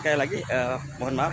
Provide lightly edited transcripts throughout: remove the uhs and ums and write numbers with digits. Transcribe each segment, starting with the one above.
sekali lagi mohon maaf,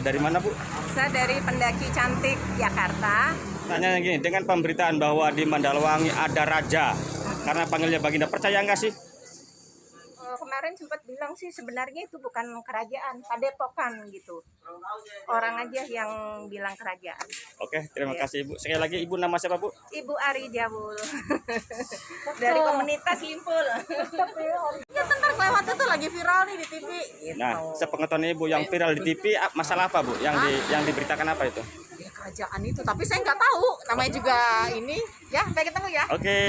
dari mana Bu? Saya dari Pendaki Cantik, Jakarta. Tanya gini, dengan pemberitaan bahwa di Mandalawangi ada raja karena panggilnya Baginda, percaya nggak sih? Kemarin sempat bilang sih sebenarnya itu bukan kerajaan, padepokan gitu. Orang aja yang bilang kerajaan. Oke, terima kasih Ibu. Sekali lagi Ibu, nama siapa Bu? Ibu Ari Jabul dari komunitas Limpul. Ya bentar lewat itu lagi viral nih di TV. Gitu. Nah, sepengetahuan Ibu yang viral di TV, masalah apa Bu? Yang diberitakan apa itu? Ya kerajaan itu, tapi saya nggak tahu. Namanya juga ini. Ya, sampai ketemu ya. Oke.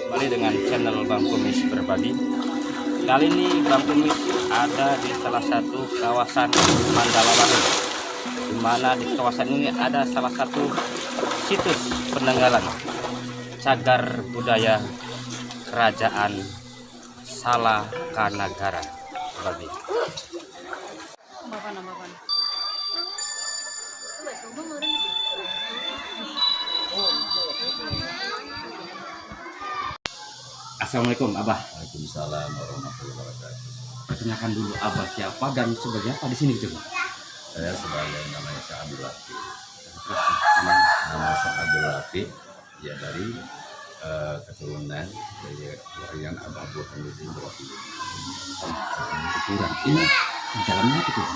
Kembali dengan channel Bang Kumis Berbagi. Kali ini Bang Kumis ada di salah satu kawasan Mandalawangi, di mana di kawasan ini ada salah satu situs peninggalan cagar budaya Kerajaan Salakanagara. Bagi. Assalamualaikum Abah. Waalaikumsalam warahmatullahi wabarakatuh. Perkenalkan dulu Abah siapa dan sebagai apa di sini gitu Bang? Saya sebagai namanya Syekh Abdul Latif. Namanya. Nama Syekh Abdul Latif ya dari keturunan dari keluarga Abah Burhanuddin Ibrahim. Kurang. Ini di dalamnya apa tuh?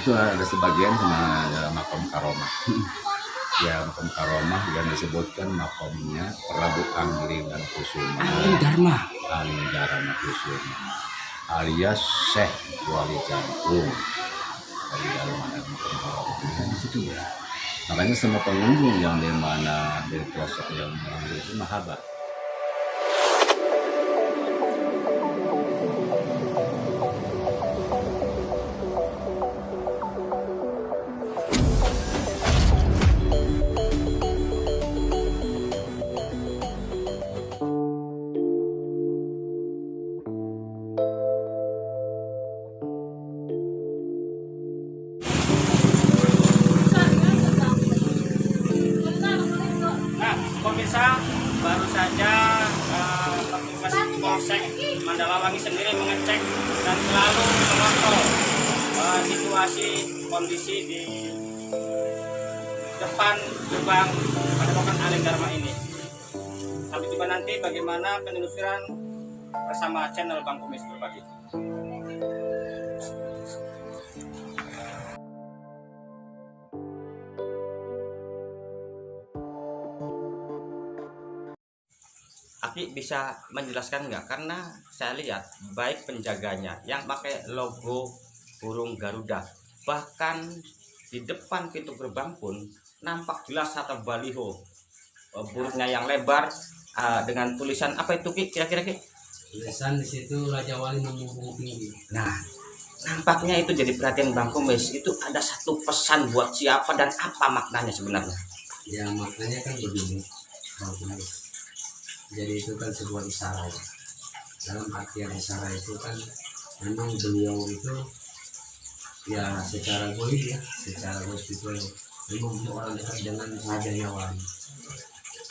Itu ada sebagian sama dalam makom karomah. Ya makom karomah dan disebutkan makomnya Prabu Angling dan Kusuma. Angling Dharma. Angling Dharma Kusuma alias Syekh Wali Jantung dari dalam makom karomah. Di situ ya. Makanya semua pengunjung yang di mana dari pelosok yang mengambil itu mahabat. Nah, pemirsa, baru saja petugas Polsek Mandalawangi sendiri mengecek dan selalu memantau situasi kondisi di depan gerbang Padepokan Angling Dharma ini. Sampai jumpa nanti bagaimana penelusuran bersama channel Bang Kumis Berbagi. Aki bisa menjelaskan nggak? Karena saya lihat baik penjaganya yang pakai logo burung Garuda, bahkan di depan pintu gerbang pun nampak jelas atau baliho burungnya yang lebar dengan tulisan apa itu Ki? Kira-kira Ki? Tulisan di situ Raja Wali Memumbung Tinggi. Nah, nampaknya itu jadi perhatian Bang Kumis. Itu ada satu pesan buat siapa dan apa maknanya sebenarnya? Ya maknanya kan begini, Bang Kumis. Jadi itu kan sebuah isyarat. Dalam artian isyarat itu kan memang beliau itu ya secara goib ya, secara spiritual memang untuk orang dekat dengan Raja Wali.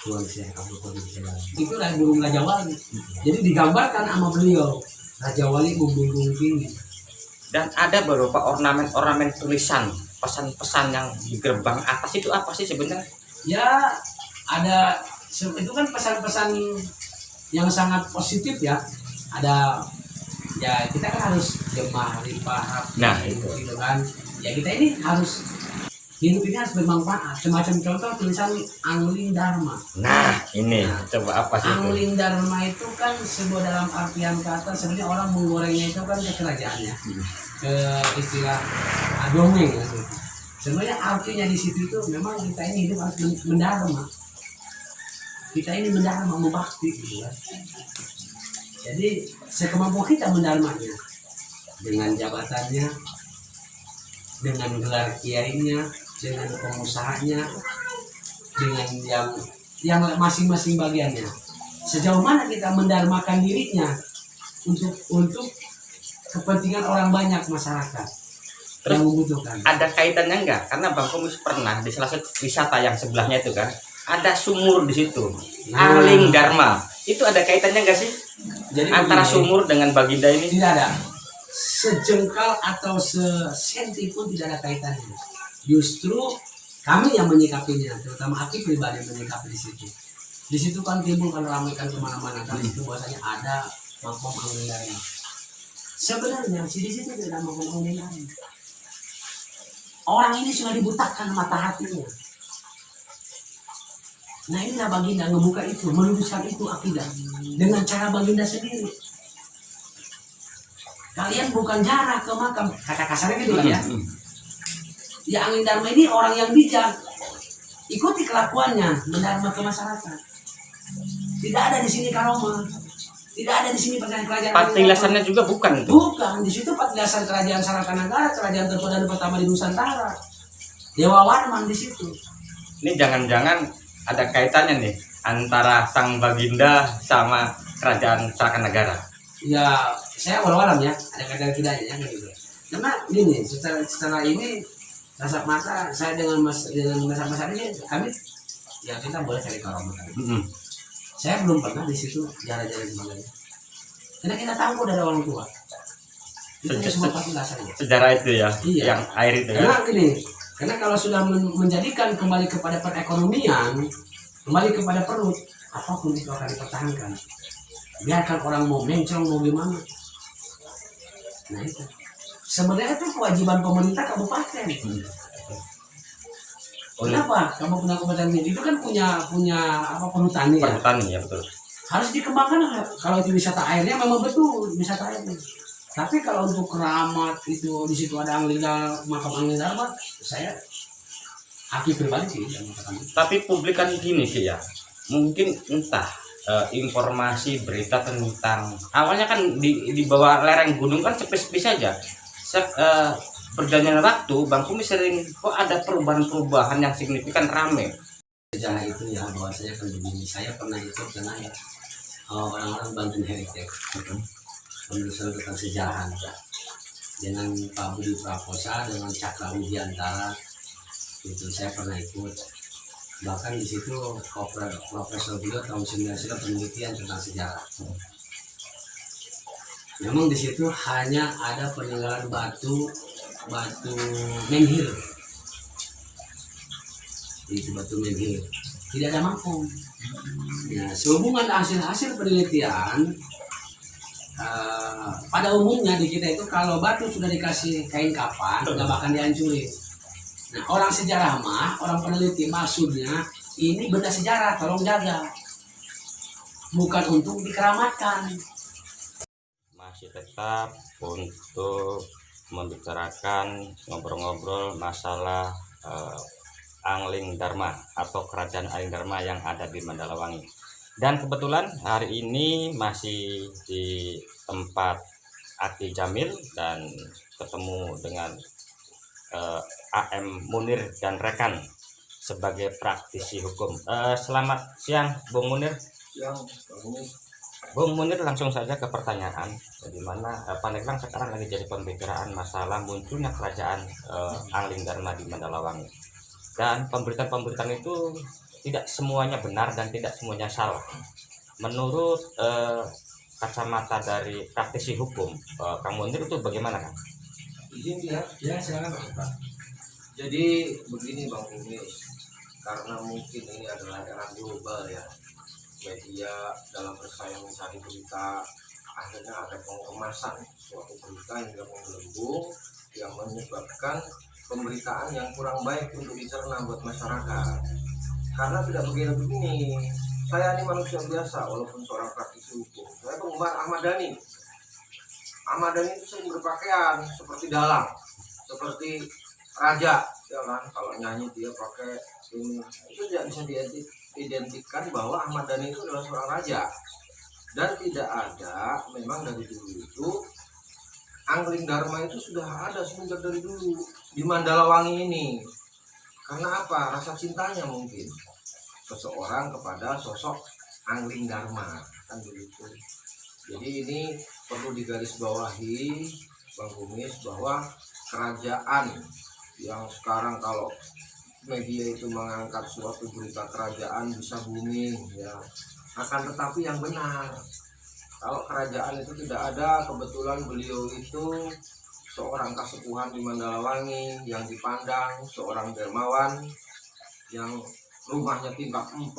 Tuan Syekh Abdul Qadir Jailani. Itu lah burung Raja Wali. Jadi digambarkan sama beliau Raja Wali Memumbung Tinggi. Dan ada beberapa ornamen tulisan pesan-pesan yang di gerbang atas itu apa sih sebenarnya? Ya ada itu kan pesan-pesan yang sangat positif ya. Ada ya kita kan harus gemah ripah. Nah itu gitu kan. Ya kita ini harus hidup ini harus bermanfaat. Semacam contoh tulisan Angling Dharma. Nah ini coba apa sih itu? Angling Dharma itu kan sebuah dalam artian kata sebenarnya orang menggorengnya itu kan ke kerajaannya, ke istilah dongeng gitu. Sebenarnya artinya di situ itu memang kita ini hidup harus mendharma. Kita ini mendharma, membakti gitu kan. Jadi sekemampuan kita mendharmanya dengan jabatannya, dengan gelar kiainya, dengan pengusahanya, dengan yang masing-masing bagiannya. Sejauh mana kita mendharmakan dirinya untuk kepentingan orang banyak masyarakat. Terus yang membutuhkan. ada kaitannya enggak? Karena Bang Kumis pernah di salah satu wisata yang sebelahnya itu kan ada sumur di situ, Nah. Angling Dharma. Itu ada kaitannya enggak sih? Jadi Antara begini, sumur dengan Baginda ini? tidak ada sejengkal atau sesenti pun tidak ada kaitannya. Justru kami yang menyikapinya, terutama Aki pribadi menyikapi di situ. Di situ kan timbul kan ramaikan kemana-mana kali itu bahwasanya ada makom Angling Dharma. Sebenarnya di situ tidak ada makom Angling Dharma. Orang ini sudah dibutakan mata hatinya. Nah inilah Baginda ngebuka itu, meluruskan itu akidah dengan cara Baginda sendiri. Kalian bukan jarah ke makam, kata kasarnya gitu lah ya. Ya Angling Dharma ini orang yang bijak, ikuti kelakuannya, mendharma ke masyarakat. Tidak ada di sini karoma, tidak ada di sini kerajaan. Patilasannya juga bukan itu. Bukan, di situ patilasan kerajaan Sarakanagara, kerajaan tertua dan pertama di Nusantara. Dewa Warman di situ. Ini jangan-jangan ada kaitannya nih antara Sang Baginda sama kerajaan Sarakanagara. Ya, saya walau-walam ya, ada kaitan tidaknya ya gitu. Karena gini, secara ini kasat mata saya dengan mas ini kami ya kita boleh cari karomah. Saya belum pernah di situ jalan-jalan sebagainya. Karena kita tahu dari orang tua. Itu semua patilasannya. Sejarah itu ya, Iya. yang air itu ya. Karena gini, karena kalau sudah menjadikan kembali kepada perekonomian, kembali kepada perut, apapun itu akan dipertahankan. Biarkan orang mau mencong mau gimana. Nah itu. Sebenarnya itu kewajiban pemerintah kabupaten. Kenapa? Kamu punya kabupaten ini itu kan punya apa perhutani ya. Perhutani ya betul. Harus dikembangkan kalau itu wisata airnya memang betul wisata airnya. Tapi kalau untuk keramat itu di situ ada makam Angling Dharma, saya Aki pribadi sih yang mengatakan. Tapi publik kan gini sih ya, mungkin entah informasi berita tentang awalnya kan di bawah lereng gunung kan sepi-sepi saja. Berjalannya waktu Bang Kumis sering kok ada perubahan-perubahan yang signifikan rame. Sejarah itu ya bahwasanya kan begini, saya pernah ikut karena ya orang-orang Banten Heritage penulisan tentang sejarah dengan Pak Budi Prakosa dengan Cakra Widiantara itu saya pernah ikut. Bahkan di situ profesor beliau tahun 90 penelitian tentang sejarah. Memang di situ hanya ada peninggalan batu menhir. Itu batu menhir. Tidak ada makom. Nah, sehubungan hasil penelitian pada umumnya di kita itu kalau batu sudah dikasih kain kapan nggak bakal dihancurin. Nah, orang sejarah mah, orang peneliti maksudnya ini benda sejarah, tolong jaga. Bukan untuk dikeramatkan. Masih tetap untuk membicarakan ngobrol-ngobrol masalah Angling Dharma atau kerajaan Angling Dharma yang ada di Mandalawangi. Dan kebetulan hari ini masih di tempat Aki Jamil dan ketemu dengan AM Munir dan rekan sebagai praktisi hukum. Selamat siang Bung Munir. Bung Munir, langsung saja ke pertanyaan, di mana Pandeglang sekarang lagi jadi pembicaraan masalah munculnya kerajaan Angling Dharma di Mandalawangi. Dan pemberitaan-pemberitaan itu tidak semuanya benar dan tidak semuanya salah. Menurut kacamata dari praktisi hukum, Kang Munir itu bagaimana, Kang? Izin ya, Silakan Pak. jadi begini Bang Kumis, karena mungkin ini adalah era global ya, media dalam bersaing mencari berita, akhirnya ada pengemasan suatu berita hingga menggelembung yang menyebabkan pemberitaan yang kurang baik untuk dicerna buat masyarakat. Karena tidak begini, saya ini manusia biasa walaupun seorang praktisi hukum, saya penggemar Ahmad Dhani. Ahmad Dhani itu sering berpakaian seperti dalang, seperti raja, ya kan? Kalau nyanyi dia pakai ini, itu tidak bisa diidentikan bahwa Ahmad Dhani itu adalah seorang raja. Dan tidak ada, memang dari dulu itu Angling Dharma itu sudah ada semenjak dari dulu di Mandalawangi ini. Karena apa? Rasa cintanya mungkin seseorang kepada sosok Angling Dharma, kan begitu. Jadi ini perlu digarisbawahi Bang Kumis bahwa kerajaan yang sekarang kalau media itu mengangkat suatu berita kerajaan bisa booming ya. Akan tetapi yang benar, kalau kerajaan itu tidak ada, kebetulan beliau itu seorang kasepuhan di Mandalawangi yang dipandang seorang dermawan yang rumahnya tingkat 4,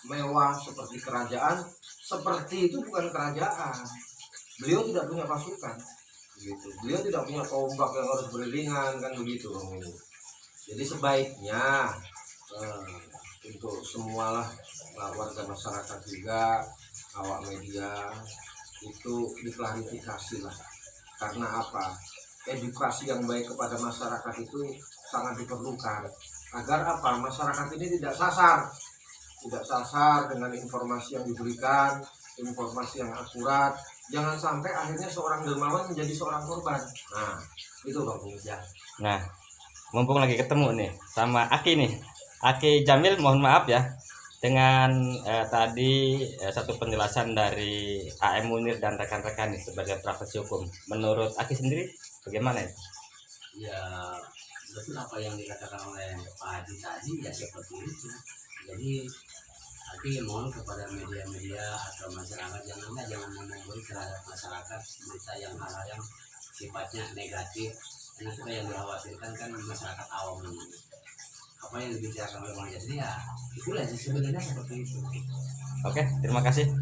mewah seperti kerajaan. Seperti itu bukan kerajaan. Beliau tidak punya pasukan gitu. Beliau tidak punya tombak yang harus beriringan kan begitu. Jadi sebaiknya untuk semualah warga masyarakat juga, awak media itu diklarifikasi lah. Karena apa? Edukasi yang baik kepada masyarakat itu sangat diperlukan. Agar apa? Masyarakat ini tidak sasar dengan informasi yang diberikan, informasi yang akurat. Jangan sampai akhirnya seorang dermawan menjadi seorang korban. Nah, itu Bang Kumis ya. Nah, mumpung lagi ketemu nih sama Aki nih, Aki Jamil, mohon maaf ya dengan tadi satu penjelasan dari AM Munir dan rekan-rekan nih sebagai praktisi hukum. Menurut Aki sendiri bagaimana ya? Ya betul apa yang dikatakan oleh Pak Haji tadi ya seperti itu. Jadi tapi mohon kepada media-media atau masyarakat jangan memberi terhadap masyarakat berita yang hal-hal yang sifatnya negatif. Karena itu yang dikhawatirkan kan masyarakat awam ini. Apa yang dibicarakan oleh Bang Yasri ya itulah sebenarnya seperti itu. Oke, terima kasih.